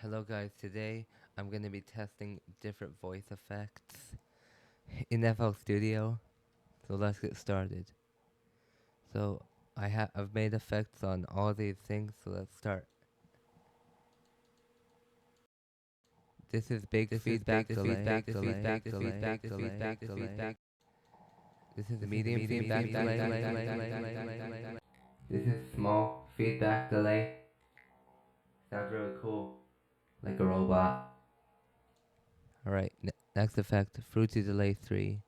Hello guys, today I'm going to be testing different voice effects in FL Studio. So let's get started. So I've made effects on all these things, so let's start. This is big feedback delay. This is medium feedback delay. This is small feedback delay. Sounds really cool, like a robot. Alright, next effect, fruity delay 3.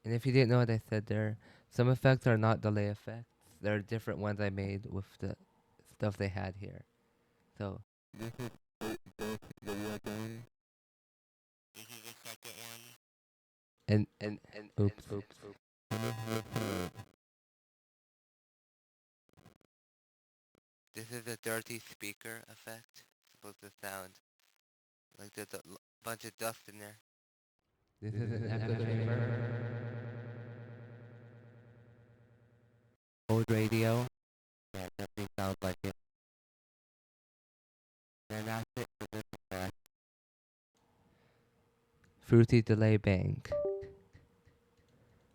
And if you didn't know what I said there, some effects are not delay effects. There are different ones I made with the stuff they had here. So and oops. This is a dirty speaker effect. It's supposed to sound like there's a bunch of dust in there. This is an echo chamber. Old radio. Yeah, definitely sounds like it. And that's it for this effect. Fruity delay bank.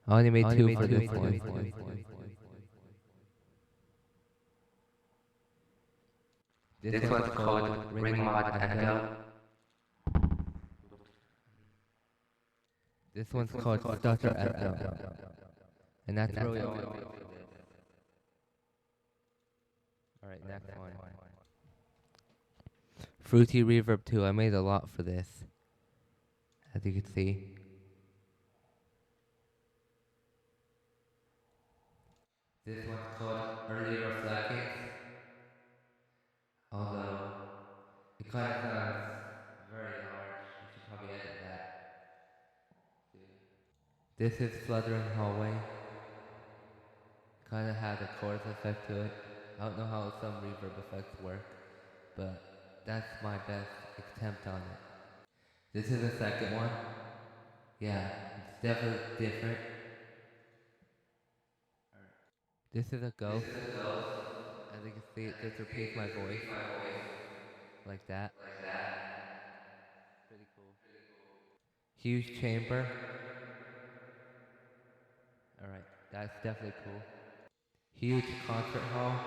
I only made two for this one. This one's called Ring Mod Echo. This one's called Stutter Echo. And that's really all I made for this. Alright, next one. Fruity Reverb 2. I made a lot for this, as you can see. This one's called Early Reflections. Although, it kind of sounds very large. I should probably edit that. This is Fluttering Hallway. Kind of has a chorus effect to it. I don't know how some reverb effects work, but that's my best attempt on it. This is the second one. Yeah, it's definitely different. This is a ghost. As you can see, it just repeats my voice. Like that. Pretty cool. Huge chamber. Alright, that's definitely cool. Huge concert hall.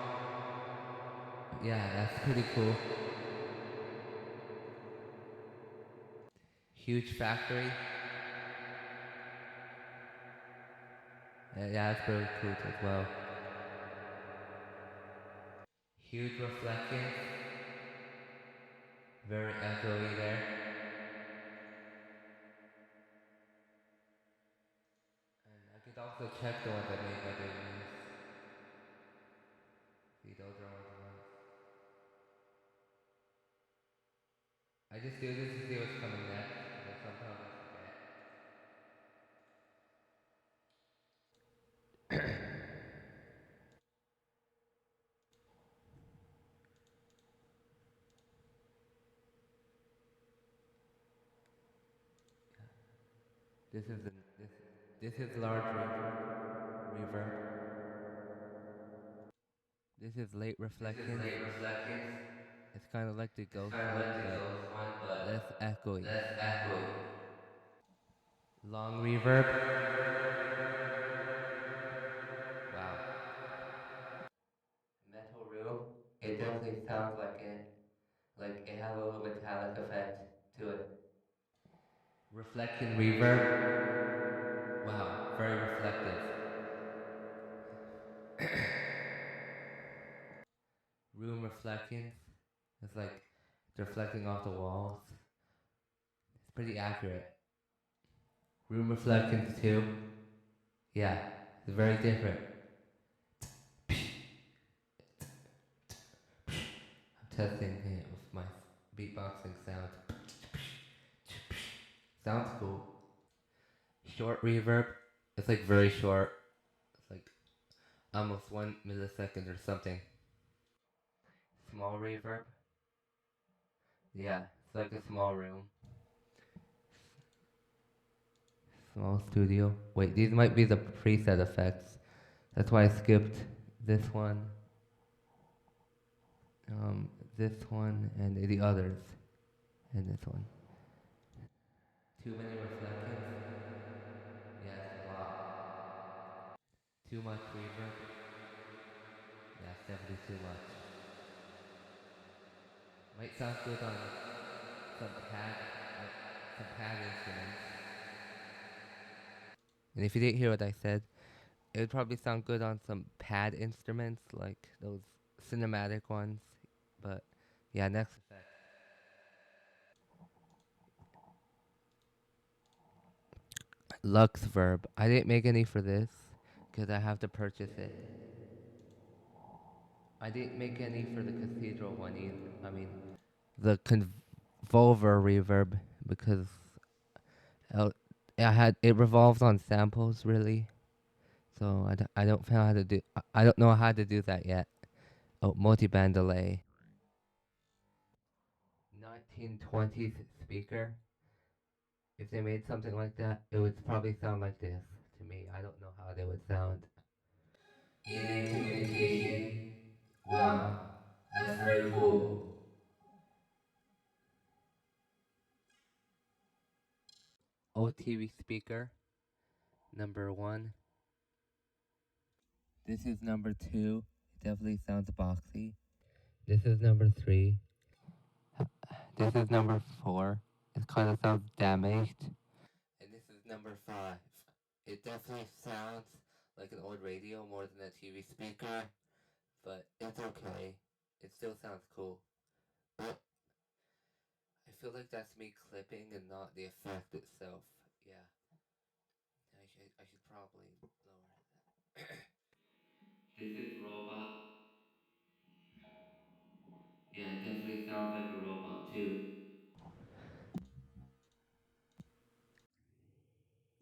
Yeah, that's pretty cool. Huge factory. Yeah, that's pretty cool as well. Huge reflections. Very echoey there. And I could also check the ones I made by doing this. See, those are all the ones. I just do this to see what's coming next, because sometimes I forget. This is this is large reverb. This is late reflections. It's kind of like the ghost one, but less echoey. Long reverb. Wow. Metal room. It definitely sounds like it. Like it has a little metallic effect to it. Reflection reverb. Wow, very reflective. Room reflections. It's like it's reflecting off the walls. It's pretty accurate. Room reflections too. Yeah, it's very different. I'm testing it with my beatboxing sound. Sounds cool. Short reverb. It's like very short. It's like almost 1 millisecond or something. Small reverb. Yeah, it's like a small room. Small studio. Wait, these might be the preset effects. That's why I skipped this one, um, this one, and the others, and this one. Too many reflections? Yes, a lot. Too much reverb? Yes, definitely too much. Might sound good on some pad, like some pad instruments. And if you didn't hear what I said, it would probably sound good on some pad instruments, like those cinematic ones. But yeah, next effect. Lux Verb. I didn't make any for this because I have to purchase it. I didn't make any for the Cathedral one either. I mean, the Convolver reverb because uh, I had it revolves on samples really. So I don't know how to do. I don't know how to do that yet. Oh, multi-band delay. 1920s speaker. If they made something like that, it would probably sound like this to me. I don't know how they would sound. Alien communication. Wow, that's very cool. OTV speaker, number one. This is number two. It definitely sounds boxy. This is number three. This is number four. It kind of sounds damaged. And this is number five. It definitely sounds like an old radio more than a TV speaker, but it's okay. It still sounds cool. But I feel like that's me clipping and not the effect itself. Yeah, I should probably lower that. This is robot. Yeah, it definitely sounds like a robot too.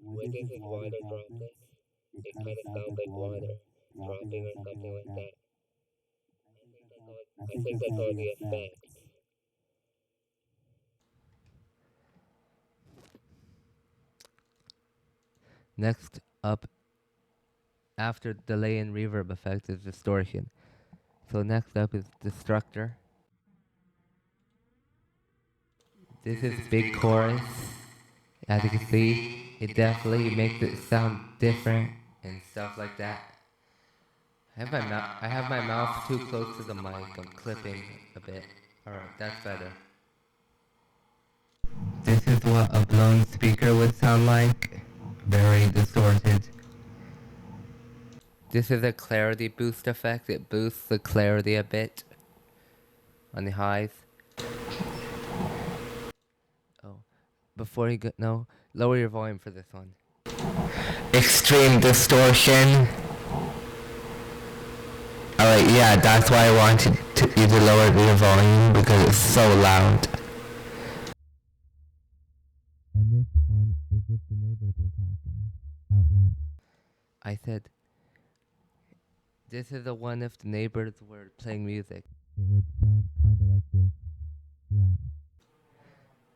When this is water droplets, it kind of sounds like water dropping or something like that. I think that's all the effects. Next up, after delay and reverb effect, is distortion. So next up is destructor. This is big chorus. As you can see, it definitely makes it sound different and stuff like that. I have my mouth too close to the mic. I'm clipping a bit. Alright, that's better. This is what a blown speaker would sound like. Very distorted. This is a clarity boost effect. It boosts the clarity a bit on the highs. Oh, before you go, no, lower your volume for this one. Extreme distortion. Alright, yeah, that's why I wanted you to lower your volume because it's so loud. And this one is if the neighbors were talking out loud. I said, this is the one if the neighbors were playing music. It would sound kind of like this. Yeah.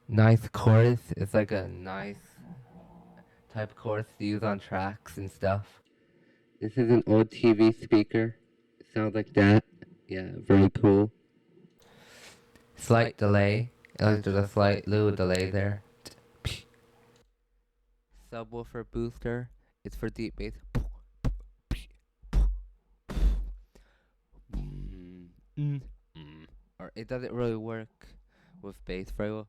Nice chorus. It's like a nice type of chorus to use on tracks and stuff. This is an old TV speaker. It sounds like that. Yeah, very cool. Slight delay. There's a slight little delay there. Subwoofer booster. It's for deep bass. Or it doesn't really work with bass very well.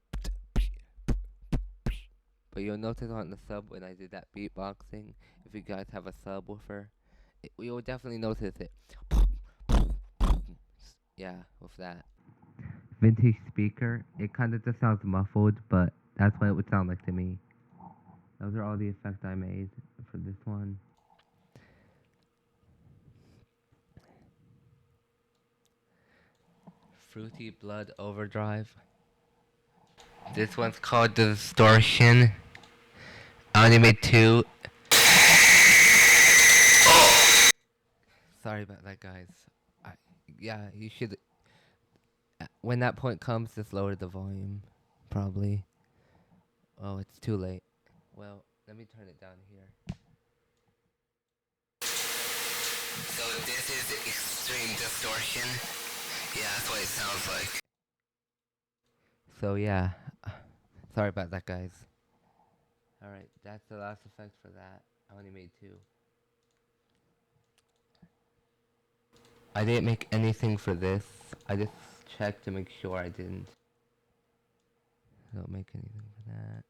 But you'll notice on the sub when I did that beatboxing, if you guys have a subwoofer, you'll definitely notice it. Yeah, with that. Vintage speaker, it kind of just sounds muffled, but that's what it would sound like to me. Those are all the effects I made for this one. Fruity Blood Overdrive. This one's called Distortion. I only made two. Sorry about that, guys. I, yeah, you should. When that point comes, just lower the volume. Probably. Oh, it's too late. Well, Let me turn it down here. So this is extreme distortion. Yeah, that's what it sounds like. So yeah, sorry about that, guys. Alright, that's the last effect for that. I only made 2. I didn't make anything for this. I just checked to make sure I didn't. I don't make anything for that.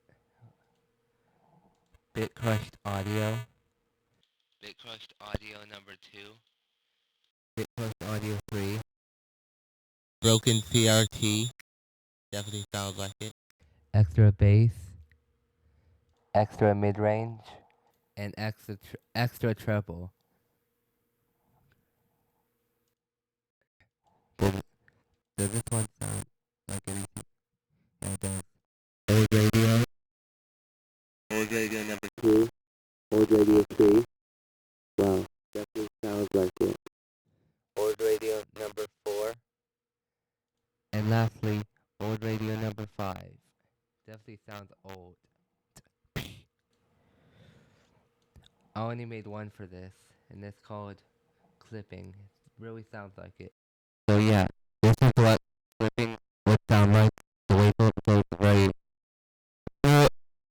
Bit crushed audio. Bit crushed audio number 2. Bit crushed audio 3. Broken CRT. Definitely sounds like it. Extra bass. Extra mid range. And extra treble. Does, does this one sound like anything? Yeah, it does. Old radio. Old radio number 2. Old radio 3. Wow, definitely sounds like it. Old radio number 4. And lastly, old radio number 5. Definitely sounds old. I only made one for this, and it's called clipping. It really sounds like it. So yeah, this is what clipping would sound like. The waveform goes very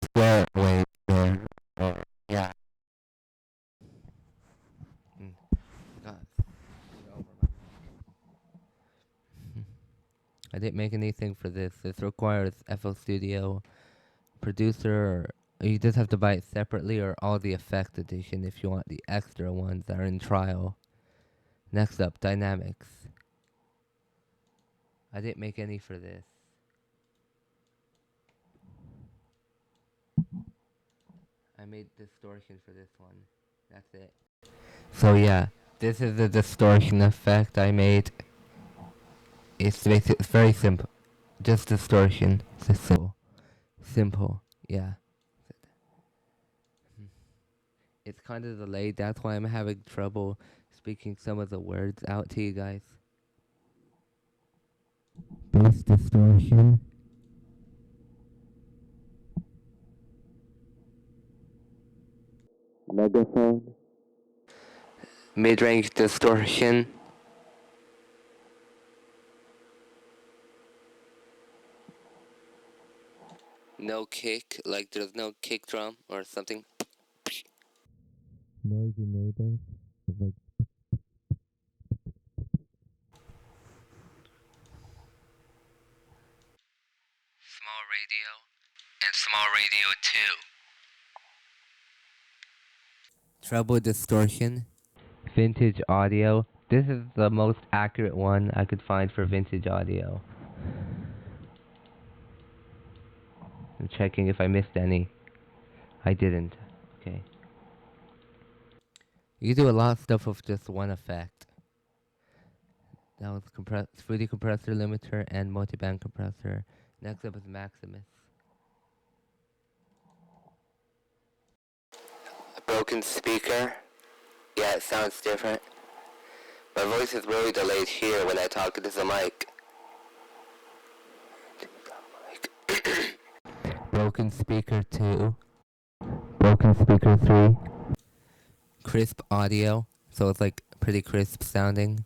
square wave there. Yeah. God. I didn't make anything for this. This requires FL Studio producer. You just have to buy it separately or all the effect edition if you want the extra ones that are in trial. Next up, dynamics. I didn't make any for this. I made distortion for this one. That's it. So yeah, this is the distortion effect I made. It's very simple. Just distortion. It's simple. Simple. Yeah. It's kind of delayed. That's why I'm having trouble speaking some of the words out to you guys. Bass distortion. Megaphone. Mid-range distortion. No kick, like there's no kick drum or something. Noisy neighbors. Like small radio and small radio 2. Treble distortion. Vintage audio. This is the most accurate one I could find for vintage audio. I'm checking if I missed any. I didn't. Okay. You can do a lot of stuff with just one effect. That was 3D compressor limiter and multiband compressor. Next up is Maximus. A broken speaker. Yeah, it sounds different. My voice is really delayed here when I talk into the mic. Broken speaker 2. Broken speaker 3. Crisp audio, so it's like pretty crisp sounding.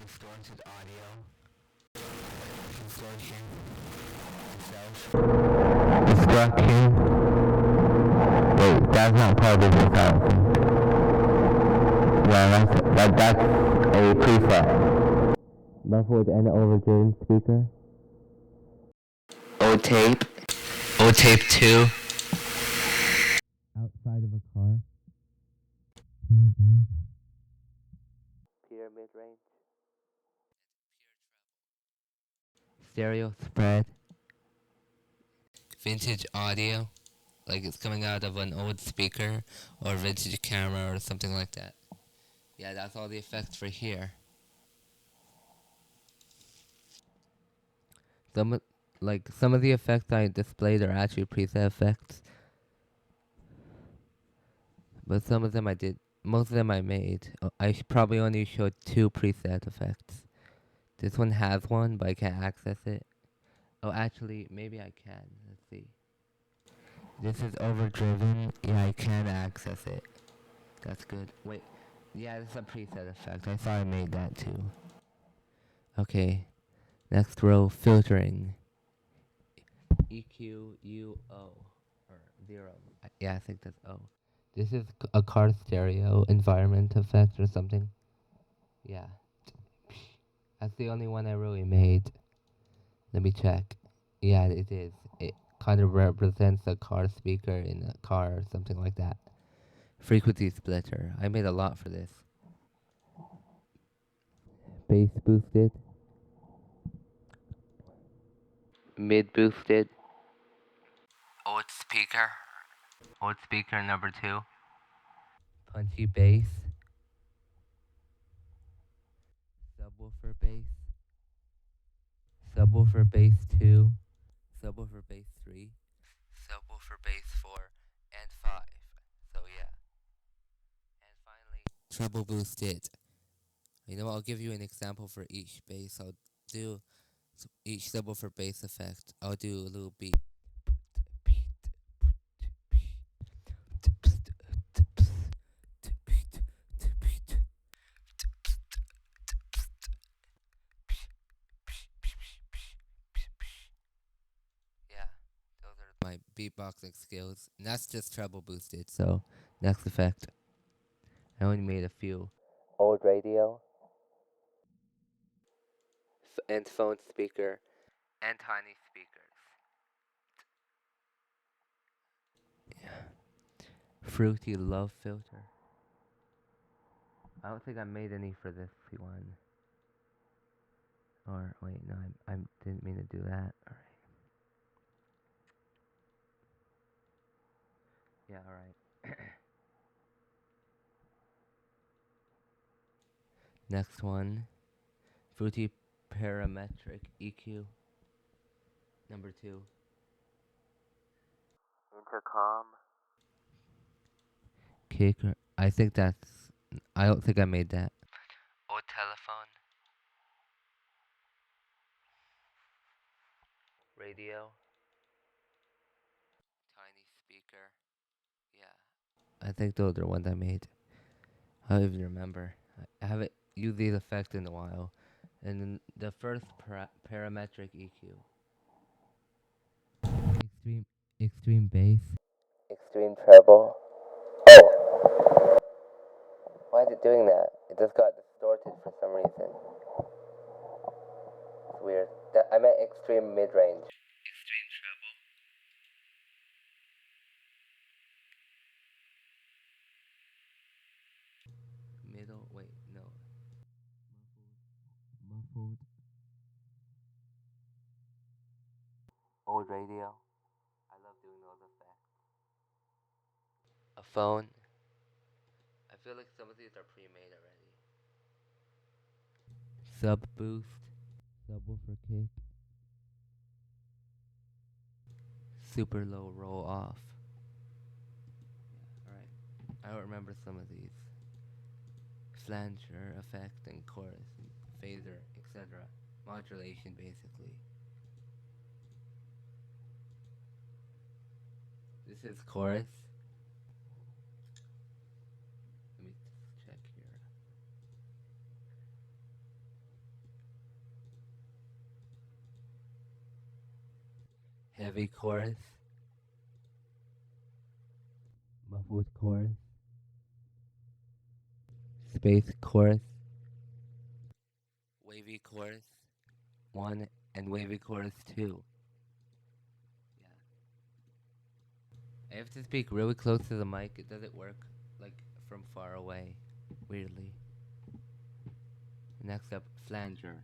Distorted audio. Distortion. Destruction. Wait, that's not part of the sound. Yeah, that's a preset. Muffled and overgain speaker. O tape. O tape 2. Outside of a car. Pure mid range. Stereo spread. Vintage audio. Like it's coming out of an old speaker or vintage camera or something like that. Yeah, that's all the effects for here. Some of the effects I displayed are actually preset effects. But some of them I did. Most of them I made. I probably only showed 2 preset effects. This one has one, but I can't access it. Oh, actually, maybe I can. Let's see. This is overdriven. Yeah, I can access it. That's good. Wait. Yeah, this is a preset effect. I thought I made that too. Okay. Next row, filtering. EQ U O or 0. Yeah, I think that's O. This is a car stereo environment effect or something. Yeah. That's the only one I really made. Let me check. Yeah, it is. It kind of represents a car speaker in a car or something like that. Frequency splitter. I made a lot for this. Bass boosted. Mid boosted. Old speaker. Old speaker number 2. Punchy bass. Subwoofer bass. Subwoofer bass 2. Subwoofer bass 3. Subwoofer bass 4 and 5. So yeah. And finally, treble boosted. You know what? I'll give you an example for each bass. I'll do each subwoofer bass effect. I'll do a little beat. Yeah, those are my beatboxing skills. And that's just treble boosted. So, next effect. I only made a few. Old radio. And phone speaker. And tiny speakers. Yeah. Fruity love filter. I don't think I made any for this one. Or, wait, no, I didn't mean to do that. Alright. Yeah, alright. Next one. Fruity parametric EQ. Number 2. Intercom. Kicker. I think that's. I don't think I made that. Or telephone. Radio. Tiny speaker. Yeah. I think those are ones I made. I don't even remember. I haven't used these effects in a while. And then the first parametric EQ. Extreme bass. Extreme treble. Oh, why is it doing that? It just got distorted for some reason. It's weird. I meant extreme mid range. Extreme treble. Middle. Wait, no. Muffled. Old radio. I love doing those effects. A phone. I feel like some of these are pre-made already. Sub boost. Subwoofer kick. Super low roll off. Yeah, alright. I don't remember some of these. Flanger effect and chorus and phaser, etc. Modulation basically. This is chorus. Let me just check here. Heavy chorus. Muffled chorus. Space chorus. Wavy chorus 1 and wavy chorus 2. Yeah. I have to speak really close to the mic. Does it work? Like from far away. Weirdly. Next up, flanger.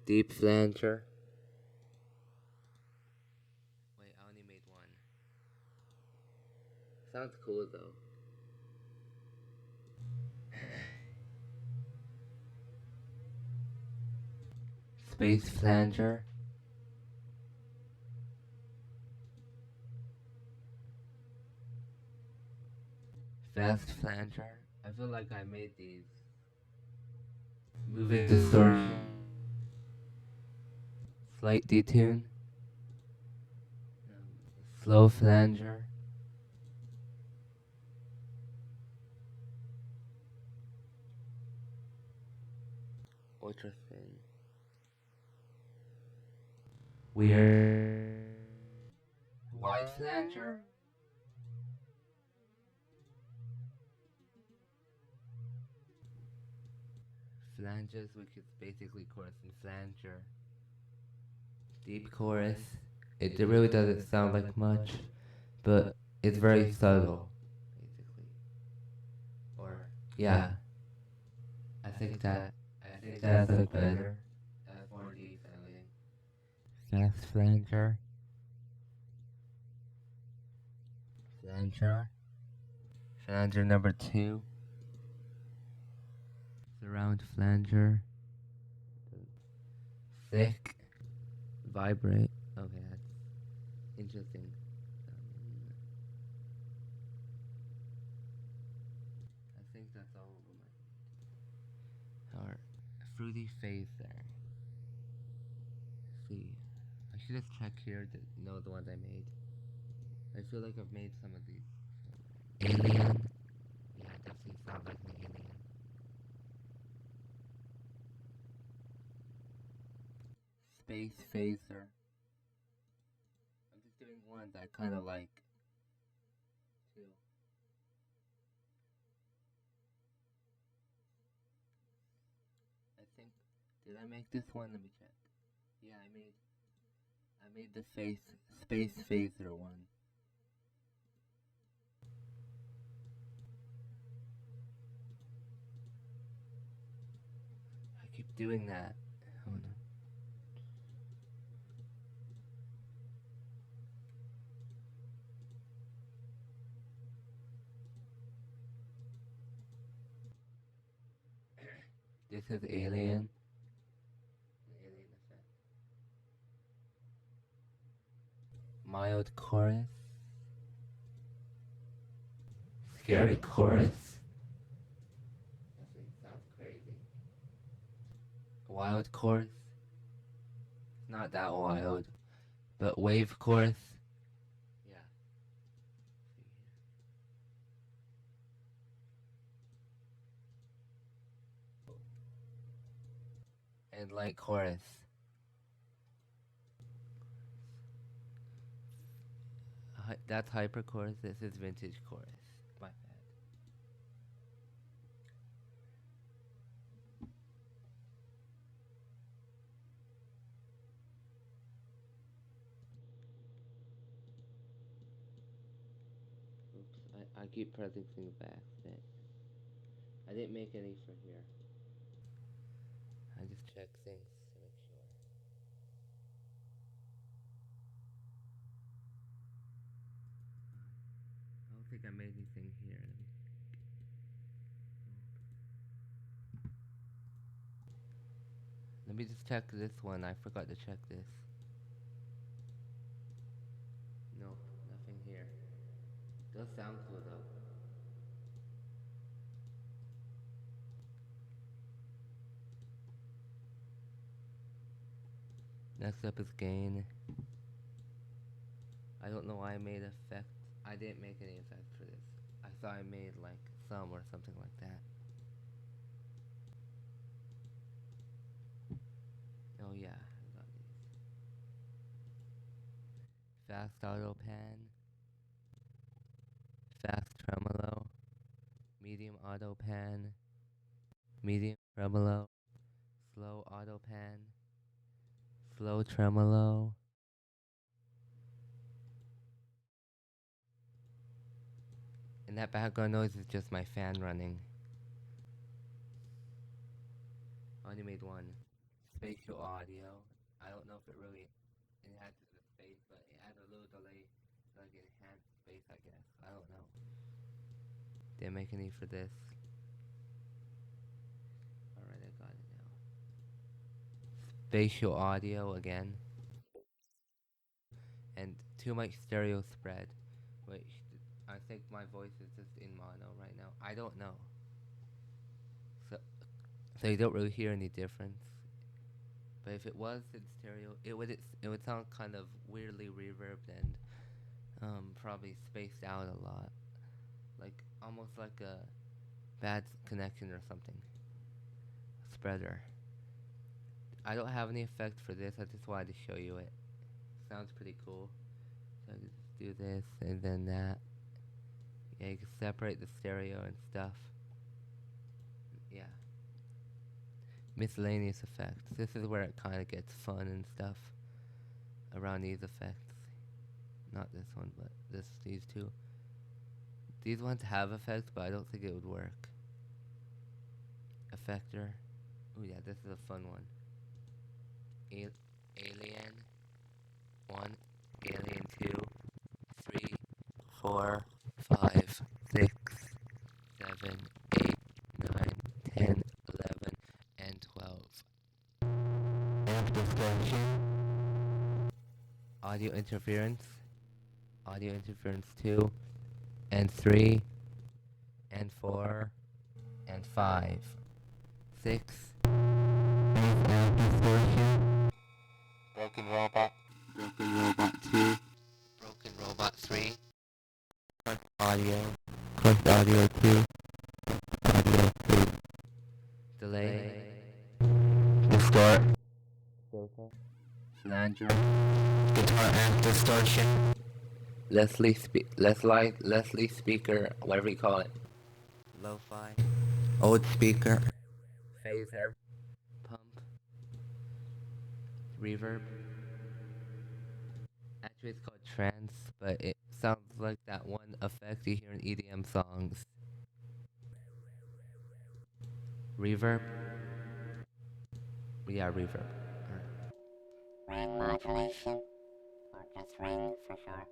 Deep flanger. Wait, I only made one. Sounds cool though. Space flanger. Fast flanger. I feel like I made these. Moving distortion. slight detune, slow flanger, ultra thin, weird, wide flanger, flanges, which is basically chorus and flanger, deep chorus. It really doesn't sound like much, but it's very subtle, basically. Or yeah, I think that's like better. That's more deep sounding. Fast flanger, flanger, flanger number two, surround flanger, thick, vibrate. Okay, that's interesting. I think that's all of them. Or fruity phase there. See, I should just check here to know the ones I made. I feel like I've made some of these. Alien. Yeah, it definitely sounds like an alien. Space phaser. I'm just doing ones I kind of like too. I think. Did I make this one? Let me check. Yeah, I made the space phaser one. I keep doing that. Hold on. This is alien. Alien effect. Mild chorus. Scary chorus. Definitely sounds crazy. Wild chorus. Not that wild, but wave chorus. Yeah. And light chorus. That's hyper chorus. This is vintage chorus. My bad. Oops. I keep pressing things back. I didn't make any for here. I just check things to make sure. I don't think I made anything here. Let me just check this one. I forgot to check this. Nope, nothing here. Does sound cool though. Next up is gain. I don't know why I made effects. I didn't make any effects for this. I thought I made like some or something like that. Oh yeah, I got these. Fast auto pan, fast tremolo, medium auto pan, medium tremolo, slow auto pan, slow tremolo. And that background noise is just my fan running. I only made one. Spatial audio. I don't know if it really enhances the space, but it adds a little delay to like enhance space, I guess. I don't know. Didn't make any for this. Alright, I got it now. Spatial audio again. And too much stereo spread. Which I think my voice is just in mono right now. I don't know. So you don't really hear any difference. But if it was in stereo, it would sound kind of weirdly reverbed and probably spaced out a lot, like almost like a bad connection or something. Spreader. I don't have any effect for this. I just wanted to show you it. Sounds pretty cool. So I just do this and then that. Yeah, you can separate the stereo and stuff. Yeah. Miscellaneous effects. This is where it kind of gets fun and stuff around these effects. Not this one, but these two. These ones have effects, but I don't think it would work. Effector. Oh yeah, this is a fun one. Alien 1, Alien 2, 3, 4, 5, 6, 7, 8, 9, 10, 11, and 12. Amp distortion. Audio interference 2, and 3, and 4, and 5, 6. Amp distortion. Broken Robot 2, Broken Robot 3, Audio, Audio 2, Audio 3. Delay, Distort, Filter, Flanger, Guitar Amp Distortion, Leslie Speaker, whatever you call it. Lo-fi, Old Speaker, Phaser, Pump, Reverb. Actually, it's called trance, but it sounds like that one effect you hear in EDM songs. Reverb. Yeah, reverb. Ring modulation. Just ring for sure.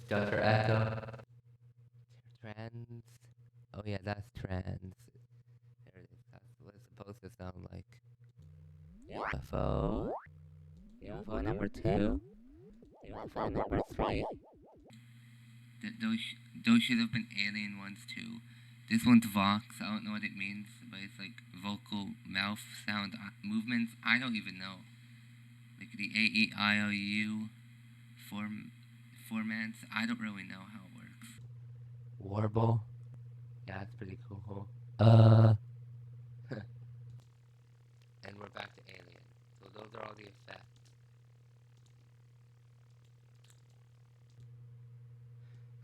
Stutter echo. Trance. Oh yeah, that's trance. There it is. That's what it's supposed to sound like. UFO. UFO number 2. UFO number 3. Those should have been alien ones too. This one's Vox. I don't know what it means, but it's like vocal mouth sound movements. I don't even know. Like the AEIOU formats. I don't really know how it works. Warble. Yeah, that's pretty cool. And we're back to alien. So those are all the effects.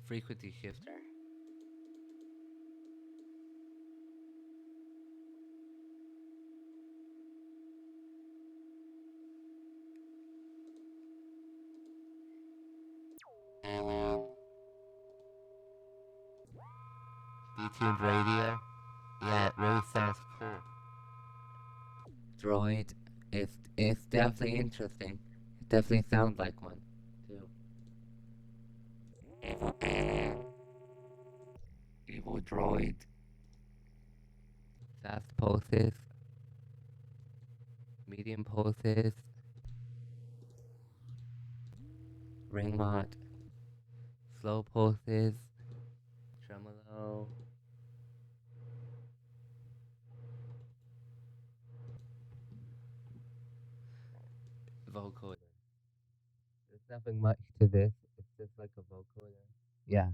Frequency shifter. Alien. Detuned radio. Yeah, it really sounds cool. Droid. It's definitely interesting. It definitely sounds like one too. Evil alien. Evil droid. Fast pulses. Medium pulses. Ring mod. Slow pulses. Tremolo. Vocoder. There's nothing much to this. It's just like a vocoder. Yeah.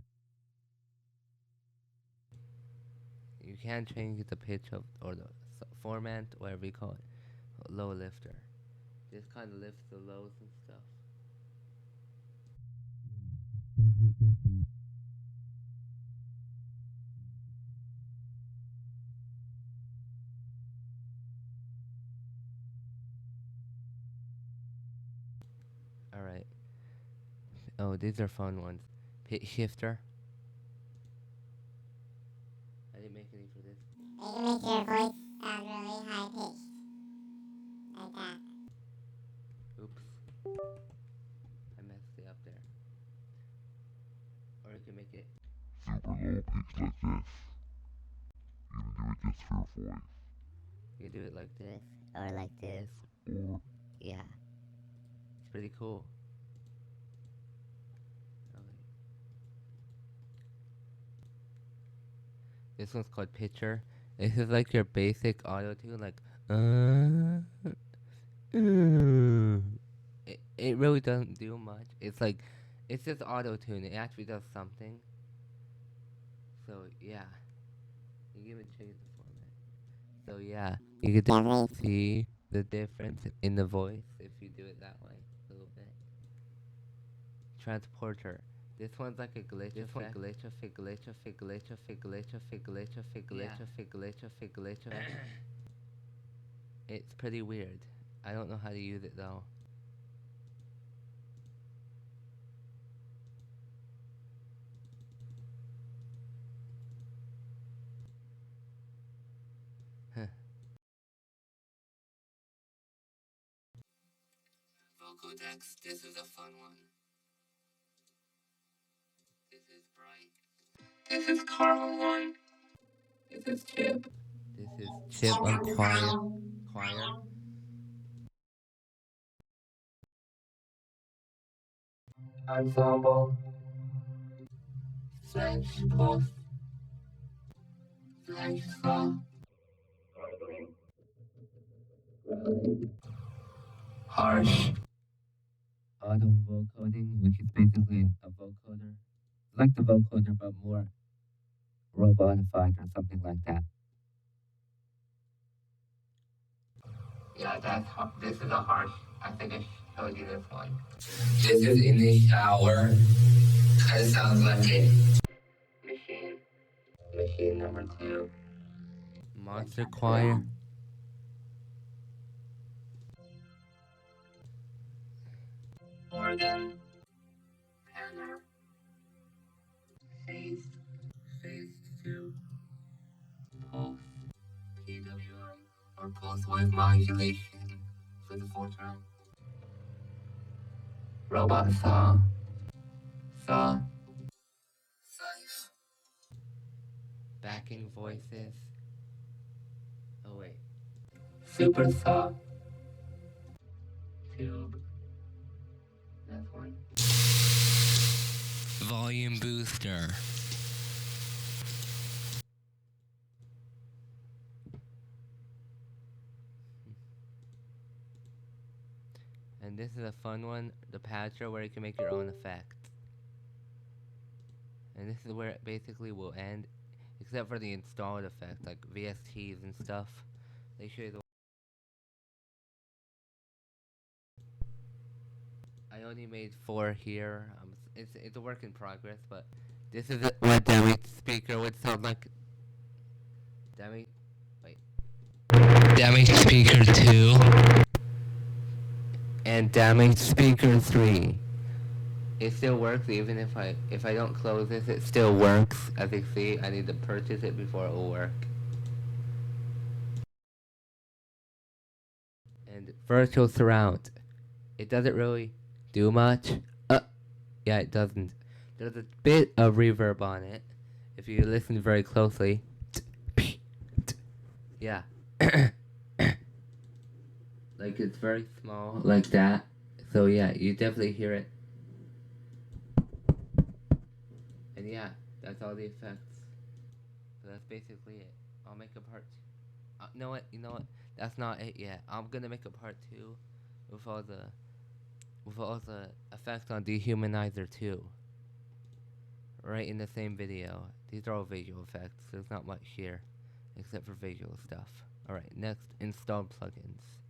You can change the pitch of or the format, whatever you call it. Low lifter. This kind of lifts the lows and stuff. Alright. Oh, these are fun ones. Pitch shifter. I didn't make any for this. It can make your voice sound really high pitched. Like that. Oops. I messed it up there. Or you can make it Super low pitch like this. You can do it just for your voice. you do it like this or like this. Or Yeah. It's pretty cool. Okay. This one's called Pitcher. This is like your basic auto tune, like Uh, mm. It really doesn't do much. It's like, it's just auto tune. It actually does something. So yeah, you can even change the format. So yeah, you could definitely see the difference in the voice if you do it that way a little bit. Transporter. This one's like a glitch effect. It's pretty weird. I don't know how to use it though. Vocal decks. This is a fun one. This is bright. This is Carl one. This is Chip. This is Chip on choir. Ensemble. Flash pulse. Flash saw. Harsh. Auto vocoding, which is basically a vocoder. Like the vocoder, but more robotified or something like that. Yeah, this is a harsh. I think I showed you this one. This is in the shower. Kind of sounds like a machine. Machine number 2. Monster choir. Organ. Tenor. Phase. Phase 2. Pulse. PWM. Or pulse wave modulation for the full term. Robot saw. Saw. Size. Backing voices. Oh wait. Super saw. Tube. That's one. Volume booster. And this is a fun one, the patcher, where you can make your own effects. And this is where it basically will end, except for the installed effects, like VSTs and stuff. They show you the. I only made 4 here. It's a work in progress, but this is what damaged speaker would sound like. Damaged. Wait. Damaged speaker 2. And damaged speaker 3. It still works even if I don't close this. It still works. As you see, I need to purchase it before it will work. And virtual surround. It doesn't really do much. Yeah, it doesn't. There's a bit of reverb on it if you listen very closely. Yeah. Like it's very small, like that. So yeah, you definitely hear it. And yeah, that's all the effects. So that's basically it. I'll make a part. You know what? You know what? That's not it yet. I'm gonna make a part 2 with all the effects on Dehumanizer 2. Right in the same video. These are all visual effects. There's not much here, except for visual stuff. All right. Next, install plugins.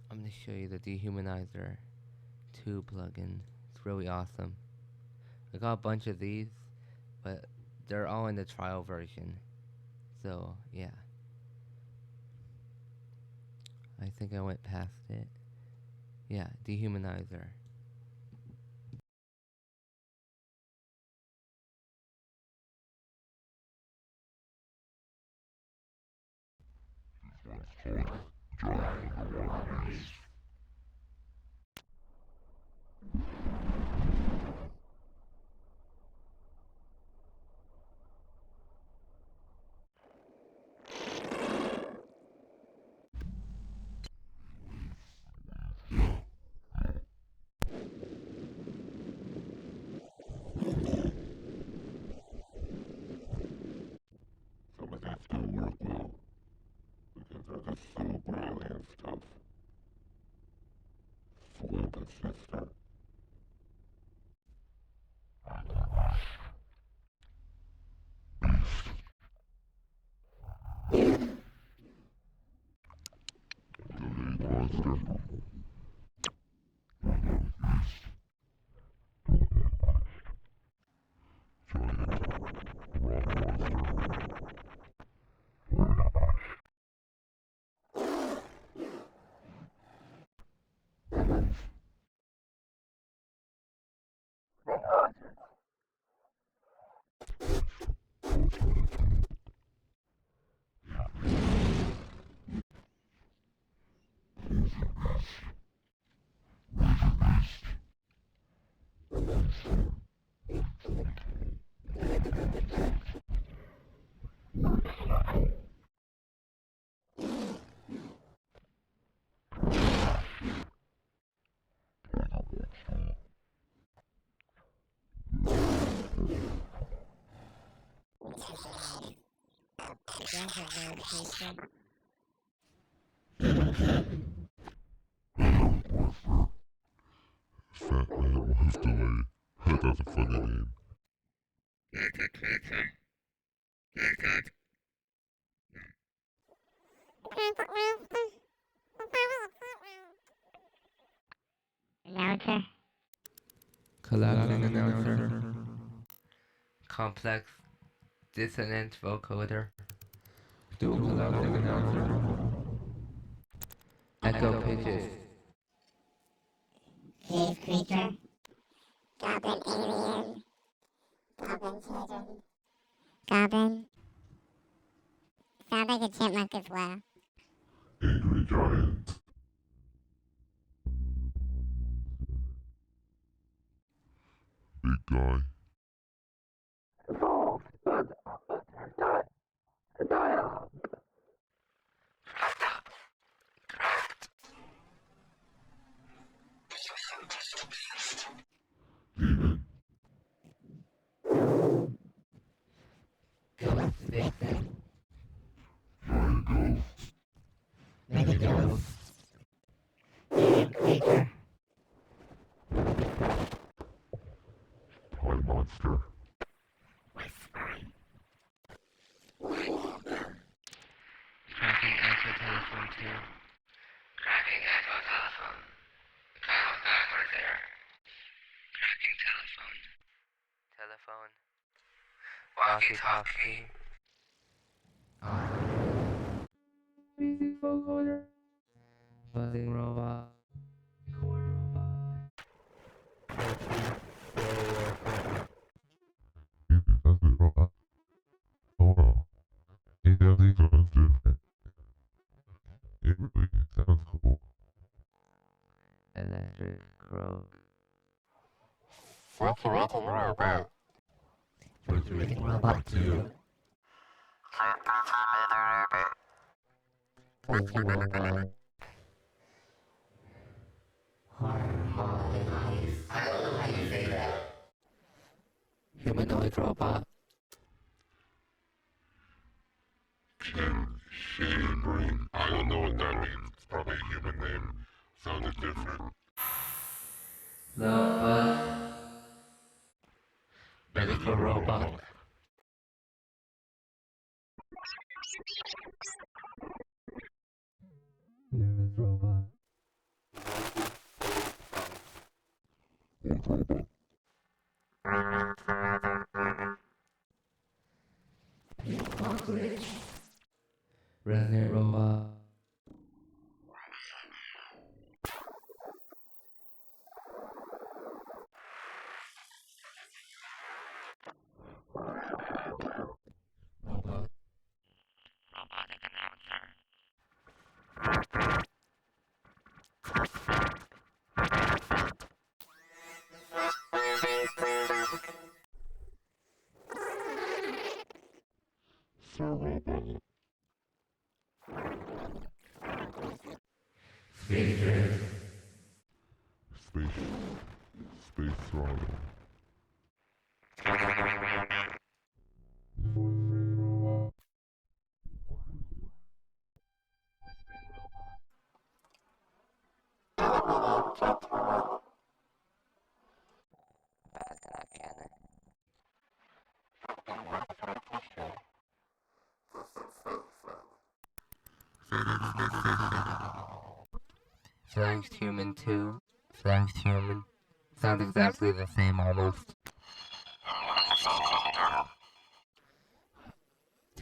I'm gonna show you the Dehumanizer 2 plugin. It's really awesome. I got a bunch of these, but they're all in the trial version. So yeah. I think I went past it. Yeah, Dehumanizer. Some of that still work well. Fat Man was delayed. That's a funny name. Announcer. Collapsing announcer. Complex dissonant vocoder. Dual collapsing announcer. Echo pitches. Cave creature. Goblin alien. Goblin children. Goblin. Sounds like a chipmunk as well. Angry Giant. Big guy. Demon. Giant Ghost. Mega ghost. Alien creature. Time Monster. Whispering. Tracking echo telephone 2. Tracking echo telephone. Dial backwards there. Tracking telephone. Telephone. Walkie-talkie. Music vocoder. Buzzing robot. Core robot. That's it, robot. Oh wow. It definitely sounds different. It really sounds cool. Electric croak. Circulating robot. Circulating robot 2. Glitching robot. Harmonize. I don't know how you say that. Humanoid robot. Shaded brain. I don't know what that means. It's probably a human name. Sounded different. Love bus. Medical robot. Nervous robot. Old robot. Resonant robot. Robot. Robotic announcer. Robot. Space drift. Space. Space throttle. Flanked human 2. Flanked human. Sounds exactly the same almost.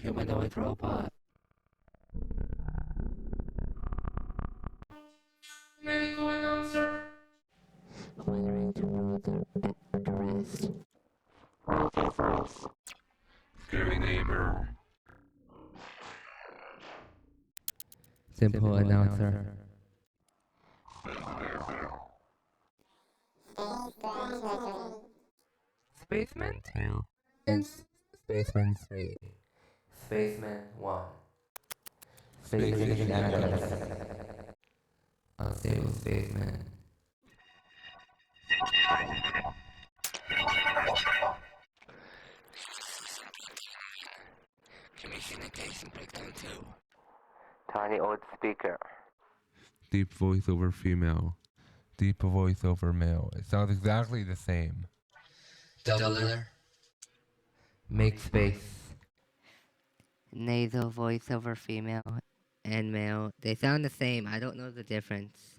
Humanoid robot. Medical announcer. Wondering to rule the rest. Roll first. Scary neighbor. Simple announcer. Spaceman 2 and Spaceman 3. Spaceman 1. Spaceman analyst. Unstable spaceman. Communication breakdown 2. Tiny old speaker. Deep voice over female. Deep voice over male. It sounds exactly the same. Doubler. Make space. Nasal voice over female and male. They sound the same. I don't know the difference.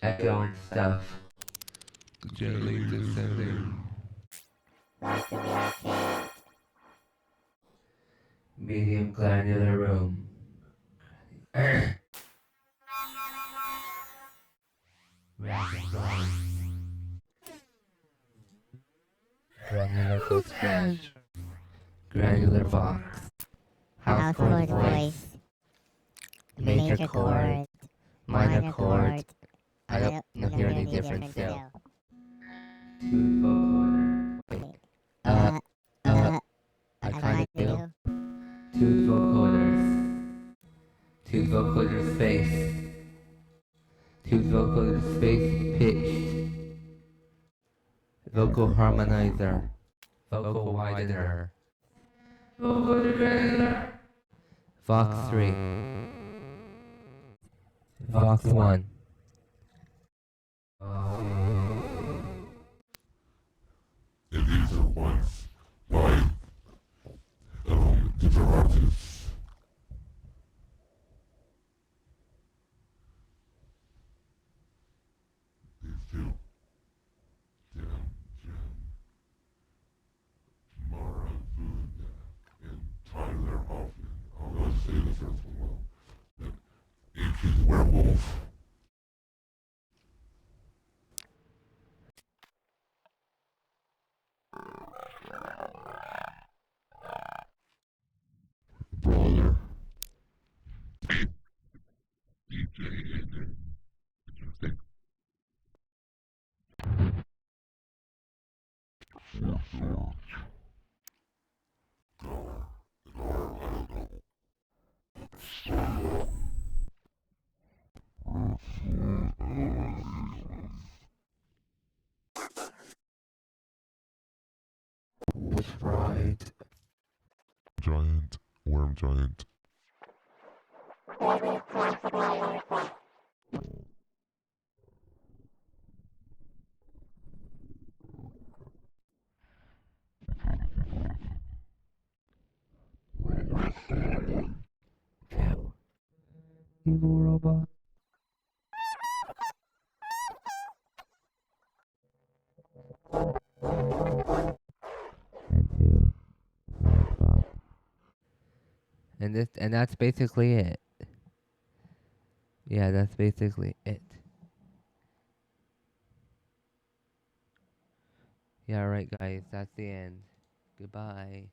Echoing stuff. Gently descending. Medium granular room. Granular code scratch. Granular box. House chord voice. Major chord. Minor chord. I don't hear any difference still. Tube vocoder. Wait. I kinda do. Tube vocoders. Tube vocoder space. Tube vocoder space pitched. Vocal harmonizer. Vocal widener. Vocoder granular. Vox 3. Vox 1. And these are ones by different artists. These two. Jam, Mara Boone, and Tyler Hoffman. I'll go say the first one well. Ancient Werewolf. Brawler. Which right? Giant. Worm giant. Evil robot. And two, lollipop. And that's basically it. Yeah, that's basically it. Yeah, alright guys, that's the end. Goodbye.